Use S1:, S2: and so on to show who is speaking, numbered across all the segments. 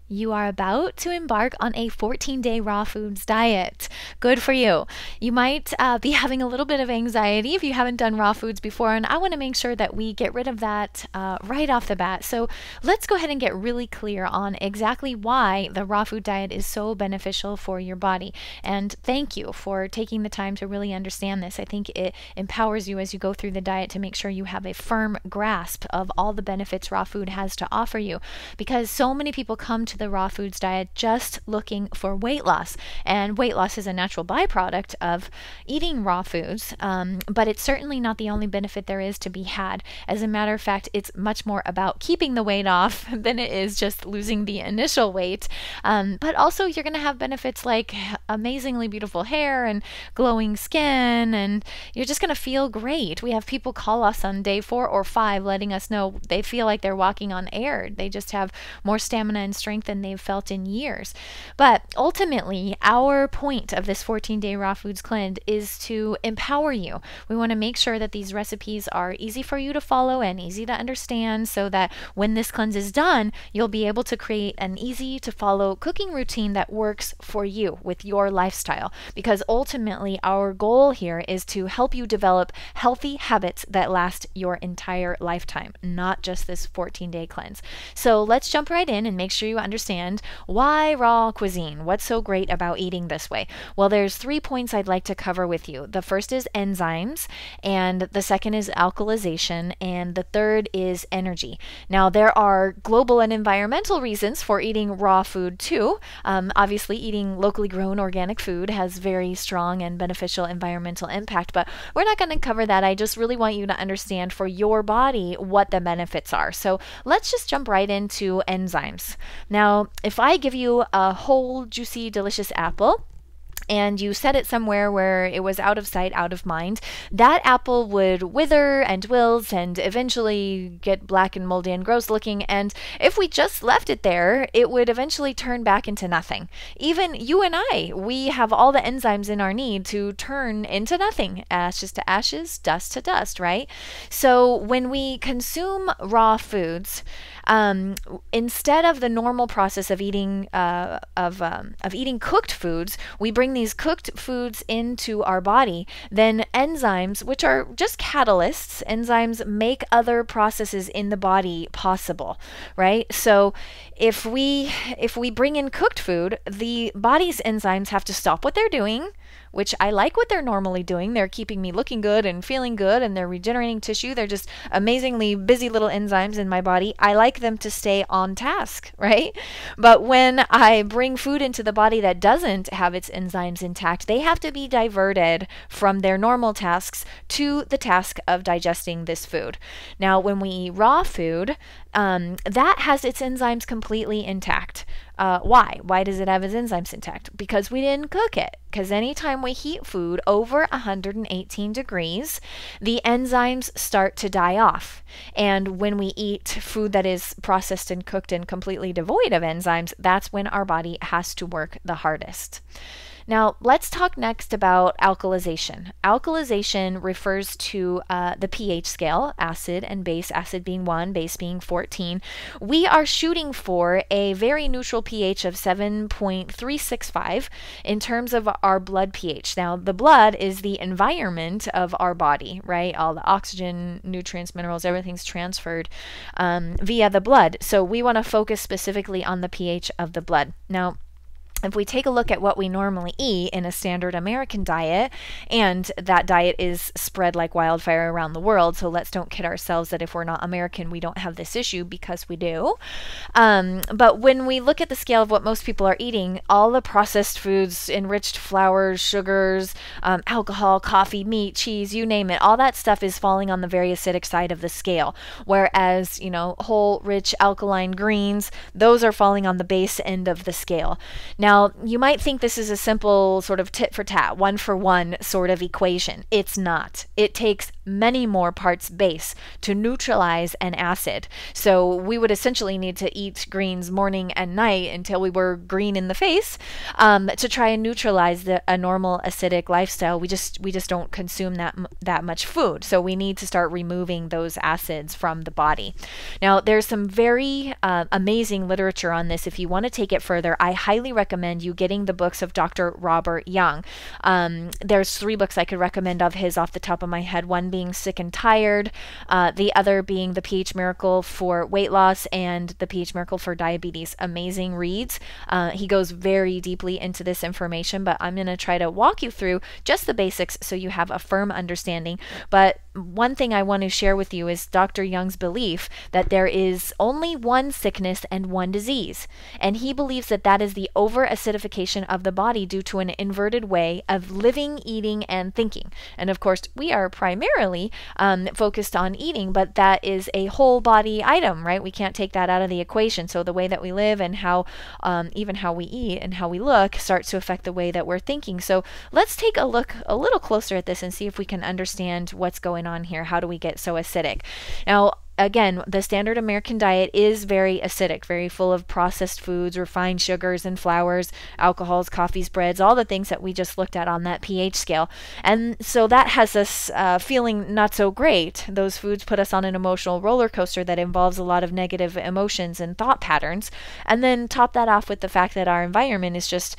S1: You are about to embark on a 14-day raw foods diet. Good for you. You might be having a little bit of anxiety if you haven't done raw foods before, and I want to make sure that we get rid of that right off the bat. So let's go ahead and get really clear on exactly why the raw food diet is so beneficial for your body. And thank you for taking the time to really understand this. I think it empowers you as you go through the diet to make sure you have a firm grasp of all the benefits raw food has to offer you, because so many people come to the raw foods diet just looking for weight loss, and weight loss is a natural byproduct of eating raw foods, but it's certainly not the only benefit there is to be had. As a matter of fact, it's much more about keeping the weight off than it is just losing the initial weight, but also you're going to have benefits like amazingly beautiful hair and glowing skin, and you're just going to feel great. We have people call us on day 4 or 5 letting us know they feel like they're walking on air. They just have more stamina and strength than they've felt in years. But ultimately, our point of this 14-day raw foods cleanse is to empower you. We want to make sure that these recipes are easy for you to follow and easy to understand, so that when this cleanse is done, you'll be able to create an easy to follow cooking routine that works for you with your lifestyle. Because ultimately, our goal here is to help you develop healthy habits that last your entire lifetime, not just this 14-day cleanse. So let's jump right in and make sure you understand why raw cuisine. What's so great about eating this way? Well, there's 3 points I'd like to cover with you. The first is enzymes, and the second is alkalization, and the third is energy. Now, there are global and environmental reasons for eating raw food too. Obviously, eating locally grown organic food has very strong and beneficial environmental impact, but we're not going to cover that. I just really want you to understand for your body what the benefits are. So let's just jump right into enzymes. Now, if I give you a whole, juicy, delicious apple, and you set it somewhere where it was out of sight, out of mind, that apple would wither and wilt and eventually get black and moldy and gross looking. And if we just left it there, it would eventually turn back into nothing. Even you and I, we have all the enzymes in our need to turn into nothing. Ashes to ashes, dust to dust, right? So when we consume raw foods, instead of the normal process of eating eating cooked foods, we bring these cooked foods into our body. Then enzymes, which are just catalysts, enzymes make other processes in the body possible, right? So if we bring in cooked food, the body's enzymes have to stop what they're doing, which I like what they're normally doing. They're keeping me looking good and feeling good, and they're regenerating tissue. They're just amazingly busy little enzymes in my body. I like them to stay on task, right? But when I bring food into the body that doesn't have its enzymes intact, they have to be diverted from their normal tasks to the task of digesting this food. Now, when we eat raw food, that has its enzymes completely intact. Why? Why does it have its enzymes intact? Because we didn't cook it. Because anytime we heat food over 118 degrees, the enzymes start to die off. And when we eat food that is processed and cooked and completely devoid of enzymes, that's when our body has to work the hardest. Now, let's talk next about alkalization. Alkalization refers to the pH scale, acid and base, acid being 1, base being 14. We are shooting for a very neutral pH of 7.365 in terms of our blood pH. Now, the blood is the environment of our body, right? All the oxygen, nutrients, minerals, everything's transferred via the blood. So we want to focus specifically on the pH of the blood. Now, if we take a look at what we normally eat in a standard American diet, and that diet is spread like wildfire around the world, so let's don't kid ourselves that if we're not American, we don't have this issue, because we do. But when we look at the scale of what most people are eating, all the processed foods, enriched flours, sugars, alcohol, coffee, meat, cheese, you name it, all that stuff is falling on the very acidic side of the scale. Whereas, whole, rich, alkaline greens, those are falling on the base end of the scale. Now, you might think this is a simple sort of tit for tat, one for one sort of equation. It's not. It takes many more parts base to neutralize an acid. So we would essentially need to eat greens morning and night until we were green in the face, to try and neutralize a normal acidic lifestyle. We just don't consume that much food. So we need to start removing those acids from the body. Now, there's some very amazing literature on this. If you want to take it further, I highly recommend you getting the books of Dr. Robert Young. There's 3 books I could recommend of his off the top of my head, one being Sick and Tired, the other being The pH Miracle for Weight Loss and The pH Miracle for Diabetes. Amazing reads. He goes very deeply into this information, but I'm going to try to walk you through just the basics so you have a firm understanding. But one thing I want to share with you is Dr. Young's belief that there is only one sickness and one disease. And he believes that that is the over-acidification of the body due to an inverted way of living, eating, and thinking. And of course, we are primarily focused on eating, but that is a whole body item, right? We can't take that out of the equation. So the way that we live and how even how we eat and how we look starts to affect the way that we're thinking. So let's take a look a little closer at this and see if we can understand what's going on here. How do we get so acidic? Now, again, the standard American diet is very acidic, very full of processed foods, refined sugars and flours, alcohols, coffees, breads, all the things that we just looked at on that pH scale. And so that has us feeling not so great. Those foods put us on an emotional roller coaster that involves a lot of negative emotions and thought patterns. And then top that off with the fact that our environment is just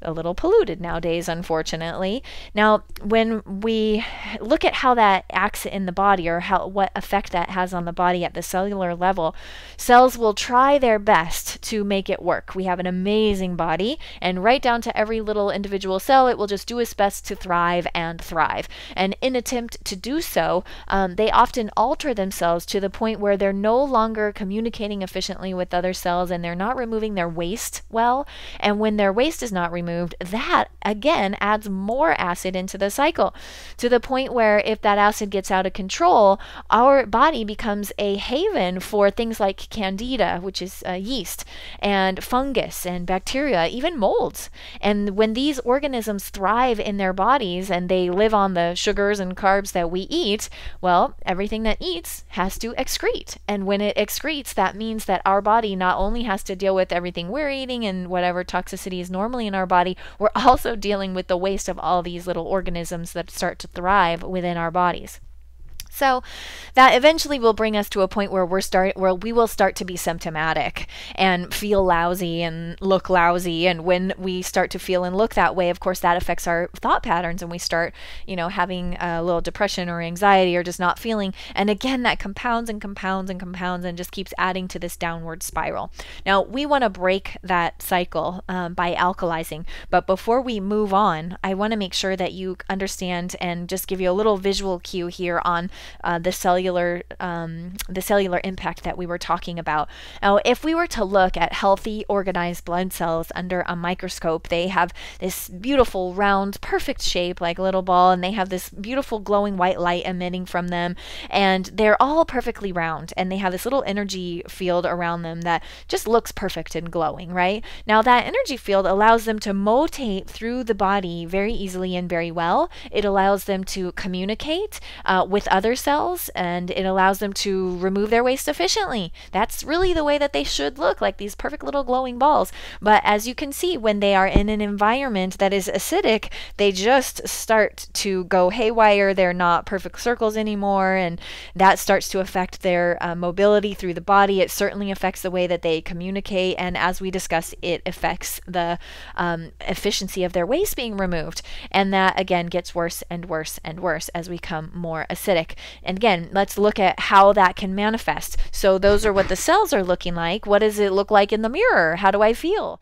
S1: a little polluted nowadays, unfortunately. Now, when we look at how that acts in the body, or what effect that has on the body at the cellular level, cells will try their best to make it work. We have an amazing body, and right down to every little individual cell, it will just do its best to thrive and thrive. And in attempt to do so, they often alter themselves to the point where they're no longer communicating efficiently with other cells, and they're not removing their waste well. And when their waste is not removed, that again adds more acid into the cycle, to the point where if that acid gets out of control, our body becomes a haven for things like candida, which is yeast, and fungus and bacteria, even molds. And when these organisms thrive in their bodies and they live on the sugars and carbs that we eat, well, everything that eats has to excrete. And when it excretes, that means that our body not only has to deal with everything we're eating and whatever toxicity is normally in our body, we're also dealing with the waste of all these little organisms that start to thrive within our bodies. So that eventually will bring us to a point where we will start to be symptomatic and feel lousy and look lousy. And when we start to feel and look that way, of course, that affects our thought patterns, and we start, having a little depression or anxiety or just not feeling. And again, that compounds and compounds and compounds and just keeps adding to this downward spiral. Now, we want to break that cycle by alkalizing. But before we move on, I want to make sure that you understand and just give you a little visual cue here on the cellular impact that we were talking about. Now, if we were to look at healthy, organized blood cells under a microscope, they have this beautiful, round, perfect shape like a little ball, and they have this beautiful glowing white light emitting from them, and they're all perfectly round, and they have this little energy field around them that just looks perfect and glowing, right? Now, that energy field allows them to motate through the body very easily and very well. It allows them to communicate with other cells, and it allows them to remove their waste efficiently. That's really the way that they should look, like these perfect little glowing balls. But as you can see, when they are in an environment that is acidic, they just start to go haywire. They're not perfect circles anymore, and that starts to affect their mobility through the body. It certainly affects the way that they communicate, and as we discussed, it affects the efficiency of their waste being removed. And that again gets worse and worse and worse as we become more acidic. And again, let's look at how that can manifest. So those are what the cells are looking like. What does it look like in the mirror? How do I feel?